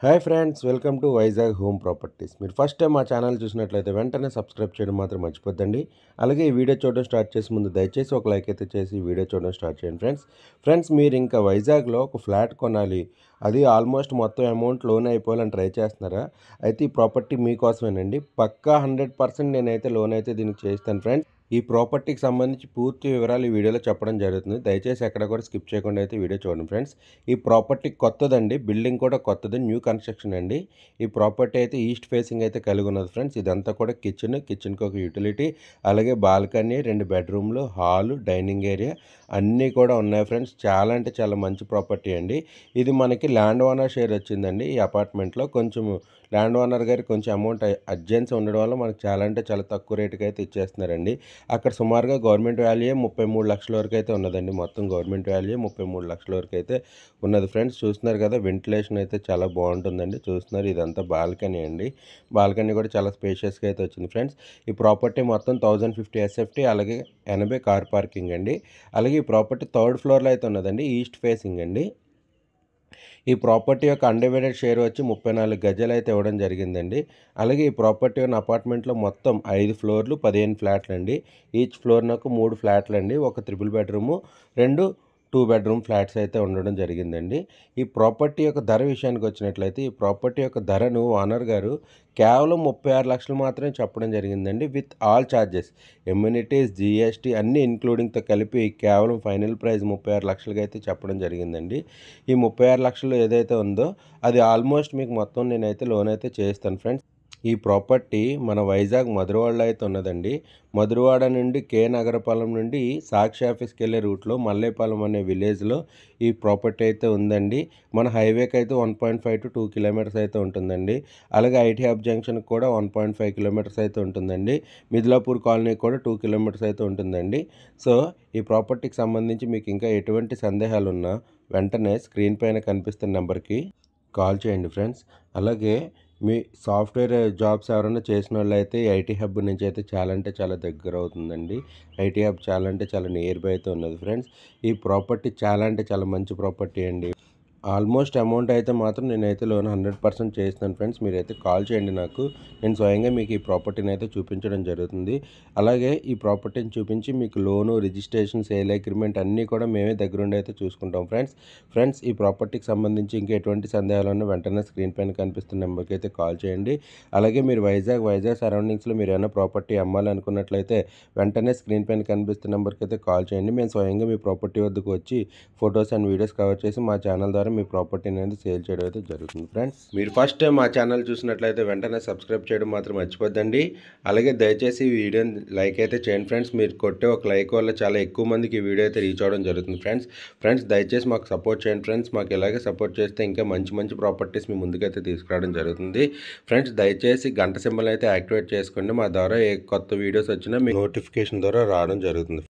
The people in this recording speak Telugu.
Hi friends, welcome to Vizag home properties. మీరు ఫస్ట్ టైం మా ఛానల్ చూసినట్లయితే వెంటనే సబ్స్క్రైబ్ చేయడం మాత్రం మర్చిపోద్దండి. అలాగే ఈ వీడియో చూడడం స్టార్ట్ చేసే ముందు దయచేసి ఒక లైక్ అయితే చేసి ఈ వీడియో చూడడం స్టార్ట్ చేయండి ఫ్రెండ్స్ మీరు ఇంకా వైజాగ్లో ఒక ఫ్లాట్ కొనాలి, అది ఆల్మోస్ట్ మొత్తం అమౌంట్ లోన్ అయిపోవాలని ట్రై చేస్తున్నారా? అయితే ఈ ప్రాపర్టీ మీకోసమేనండి. పక్కా 100% నేనైతే లోన్ అయితే దీనికి చేస్తాను ఫ్రెండ్స్. ఈ ప్రాపర్టీకి సంబంధించి పూర్తి వివరాలు ఈ వీడియోలో చెప్పడం జరుగుతుంది. దయచేసి ఎక్కడ కూడా స్కిప్ చేయకుండా అయితే వీడియో చూడండి ఫ్రెండ్స్. ఈ ప్రాపర్టీ కొత్తదండి, బిల్డింగ్ కూడా కొత్తది, న్యూ కన్స్ట్రక్షన్ అండి. ఈ ప్రాపర్టీ అయితే ఈస్ట్ ఫేసింగ్ అయితే కలిగి ఉన్నది ఫ్రెండ్స్. ఇదంతా కూడా కిచెన్కి ఒక యూటిలిటీ, అలాగే బాల్కనీ, 2 బెడ్రూమ్లు, హాలు, డైనింగ్ ఏరియా అన్నీ కూడా ఉన్నాయి ఫ్రెండ్స్. చాలా అంటే చాలా మంచి ప్రాపర్టీ అండి. ఇది మనకి ల్యాండ్ ఓనర్ షేర్ వచ్చిందండి. ఈ అపార్ట్మెంట్లో కొంచెం ల్యాండ్ ఓనర్ గారికి కొంచెం అమౌంట్ అర్జెన్సీ ఉండడం వల్ల మనకు చాలా అంటే చాలా తక్కువ రేటుకి అయితే ఇచ్చేస్తున్నారండి. అక్కడ సుమారుగా గవర్నమెంట్ వాల్యూ 33 లక్షల వరకు అయితే ఉన్నదండి. మొత్తం గవర్నమెంట్ వాల్యూ 33 లక్షల వరకు అయితే ఉన్నది ఫ్రెండ్స్. చూస్తున్నారు కదా, వెంటిలేషన్ అయితే చాలా బాగుంటుందండి. చూస్తున్నారు, ఇదంతా బాల్కనీ అండి. బాల్కనీ కూడా చాలా స్పేషియస్గా అయితే వచ్చింది ఫ్రెండ్స్. ఈ ప్రాపర్టీ మొత్తం 1050 ఎస్ఎఫ్టీ, అలాగే 80 కార్ పార్కింగ్ అండి. అలాగే ఈ ప్రాపర్టీ 3rd ఫ్లోర్లో అయితే ఉన్నదండి, ఈస్ట్ ఫేసింగ్ అండి. ఈ ప్రాపర్టీ యొక్క అన్డివైడెడ్ షేర్ వచ్చి 34 గజాలు అయితే ఇవ్వడం జరిగిందండి. అలాగే ఈ ప్రాపర్టీ ఉన్న అపార్ట్మెంట్లో మొత్తం 5 ఫ్లోర్లు, 15 ఫ్లాట్లు అండి. ఈచ్ ఫ్లోర్ నాకు 3 ఫ్లాట్లు అండి. ఒక 3 బెడ్రూము, 2 బెడ్రూమ్ ఫ్లాట్స్ అయితే ఉండడం జరిగిందండి. ఈ ప్రాపర్టీ యొక్క ధర విషయానికి వచ్చినట్లయితే, ఈ ప్రాపర్టీ యొక్క ధరను ఓనర్ గారు కేవలం 36 లక్షలు మాత్రమే చెప్పడం జరిగిందండి. With all charges, amenities, GST అన్నీ ఇంక్లూడింగ్తో కలిపి కేవలం ఫైనల్ ప్రైస్ 36 లక్షలకి అయితే చెప్పడం జరిగిందండి. ఈ 36 లక్షలు ఏదైతే ఉందో అది ఆల్మోస్ట్ మీకు మొత్తం నేనైతే లోన్ అయితే చేస్తాను ఫ్రెండ్స్. ఈ ప్రాపర్టీ మన వైజాగ్ మధురవాడలో అయితే ఉన్నదండి. మధురవాడ నుండి కే నగరపాలెం నుండి సాక్షి ఆఫీస్కి వెళ్ళే రూట్లో మల్లేపాలెం అనే విలేజ్లో ఈ ప్రాపర్టీ అయితే ఉందండి. మన హైవేకి అయితే 1.5 to 2 కిలోమీటర్స్ అయితే ఉంటుందండి. అలాగే ఐటీ హబ్ జంక్షన్కి కూడా 1.5 కిలోమీటర్స్ అయితే ఉంటుందండి. మిద్లాపూర్ కాలనీకి కూడా 2 కిలోమీటర్స్ అయితే ఉంటుందండి. సో ఈ ప్రాపర్టీకి సంబంధించి మీకు ఇంకా ఎటువంటి సందేహాలు ఉన్నా వెంటనే స్క్రీన్ పైన కనిపిస్తున్న నెంబర్కి కాల్ చేయండి ఫ్రెండ్స్. అలాగే మీ సాఫ్ట్వేర్ జాబ్స్ ఎవరైనా చేసిన వాళ్ళు అయితే ఐటీ హబ్ నుంచి అయితే చాలా అంటే చాలా దగ్గర అవుతుందండి. ఐటీ హబ్ చాలా అంటే చాలా నియర్ బై అయితే ఉన్నది ఫ్రెండ్స్. ఈ ప్రాపర్టీ చాలా అంటే చాలా మంచి ప్రాపర్టీ అండి. ఆల్మోస్ట్ అమౌంట్ అయితే మాత్రం నేనైతే లోన్ 100% చేస్తున్నాను ఫ్రెండ్స్. మీరైతే కాల్ చేయండి నాకు. నేను స్వయంగా మీకు ఈ ప్రాపర్టీని అయితే చూపించడం జరుగుతుంది. అలాగే ఈ ప్రాపర్టీని చూపించి మీకు లోను, రిజిస్ట్రేషన్, సేల్ అగ్రిమెంట్ అన్నీ కూడా మేమే దగ్గరుండి అయితే చూసుకుంటాం ఫ్రెండ్స్ ఈ ప్రాపర్టీకి సంబంధించి ఇంకా ఎటువంటి సందేహాలను వెంటనే స్క్రీన్ పైన కనిపిస్తున్న నెంబర్కి అయితే కాల్ చేయండి. అలాగే మీరు వైజాగ్ సరౌండింగ్స్లో మీరు ఏమైనా ప్రాపర్టీ అమ్మాలనుకున్నట్లయితే వెంటనే స్క్రీన్ పైన కనిపిస్తున్న నెంబర్కి అయితే కాల్ చేయండి. మేము స్వయంగా మీ ప్రాపర్టీ వద్దకు వచ్చి ఫొటోస్ అండ్ వీడియోస్ కవర్ చేసి మా ఛానల్ ద్వారా మీ ప్రాపర్టీని అనేది సేల్ చేయడం అయితే జరుగుతుంది ఫ్రెండ్స్. మీరు ఫస్ట్ టైం మా ఛానల్ చూసినట్లయితే వెంటనే సబ్స్క్రైబ్ చేయడం మాత్రం మర్చిపోద్దండి. అలాగే దయచేసి ఈ వీడియోని లైక్ అయితే చేయండి ఫ్రెండ్స్. మీరు కొట్టే ఒక లైక్ వల్ల చాలా ఎక్కువ మందికి ఈ వీడియో అయితే రీచ్ అవ్వడం జరుగుతుంది ఫ్రెండ్స్ దయచేసి మాకు సపోర్ట్ చేయండి ఫ్రెండ్స్. మాకు ఇలాగే సపోర్ట్ చేస్తే ఇంకా మంచి ప్రాపర్టీస్ మీ ముందుకైతే తీసుకురావడం జరుగుతుంది ఫ్రెండ్స్. దయచేసి గంట సింబల్ అయితే యాక్టివేట్ చేసుకోండి. మా ద్వారా ఏ కొత్త వీడియోస్ వచ్చినా మీ నోటిఫికేషన్ ద్వారా రావడం జరుగుతుంది.